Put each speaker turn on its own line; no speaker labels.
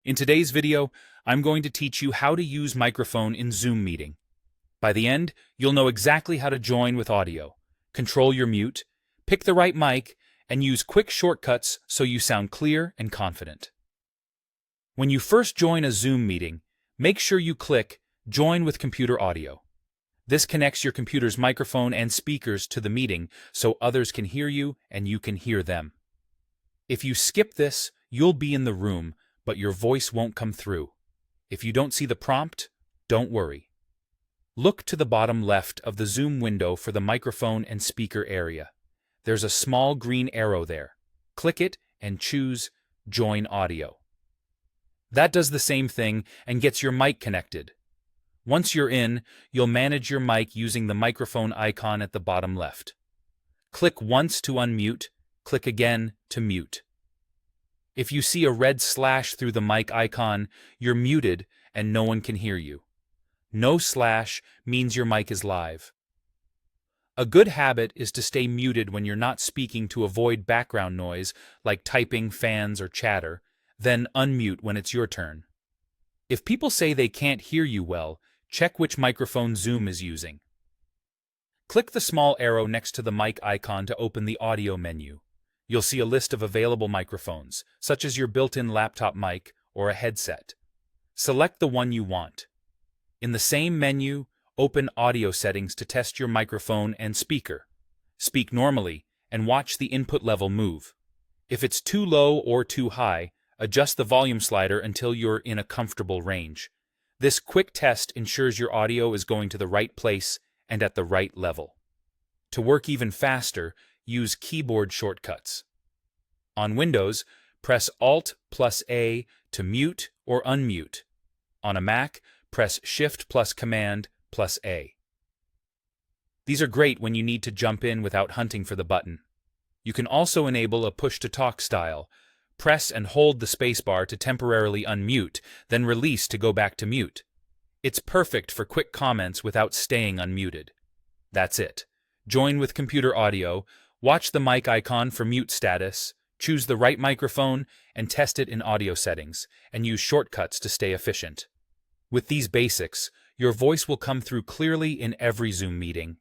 In today's video, I'm going to teach you how to use microphone in Zoom meeting. By the end, you'll know exactly how to join with audio, control your mute, pick the right mic, and use quick shortcuts so you sound clear and confident. When you first join a Zoom meeting, make sure you click Join with Computer Audio. This connects your computer's microphone and speakers to the meeting so others can hear you and you can hear them. If you skip this, you'll be in the room, but your voice won't come through. If you don't see the prompt, don't worry. Look to the bottom left of the Zoom window for the microphone and speaker area. There's a small green arrow there. Click it and choose Join Audio. That does the same thing and gets your mic connected. Once you're in, you'll manage your mic using the microphone icon at the bottom left. Click once to unmute, click again to mute. If you see a red slash through the mic icon, you're muted and no one can hear you. No slash means your mic is live. A good habit is to stay muted when you're not speaking to avoid background noise like typing, fans, or chatter, then unmute when it's your turn. If people say they can't hear you well, check which microphone Zoom is using. Click the small arrow next to the mic icon to open the audio menu. You'll see a list of available microphones, such as your built-in laptop mic or a headset. Select the one you want. In the same menu, open Audio Settings to test your microphone and speaker. Speak normally and watch the input level move. If it's too low or too high, adjust the volume slider until you're in a comfortable range. This quick test ensures your audio is going to the right place and at the right level. To work even faster, use keyboard shortcuts. On Windows, press Alt+A to mute or unmute. On a Mac, press Shift+Command+A. These are great when you need to jump in without hunting for the button. You can also enable a push-to-talk style. Press and hold the spacebar to temporarily unmute, then release to go back to mute. It's perfect for quick comments without staying unmuted. That's it. Join with computer audio, watch the mic icon for mute status, choose the right microphone, and test it in audio settings, and use shortcuts to stay efficient. With these basics, your voice will come through clearly in every Zoom meeting.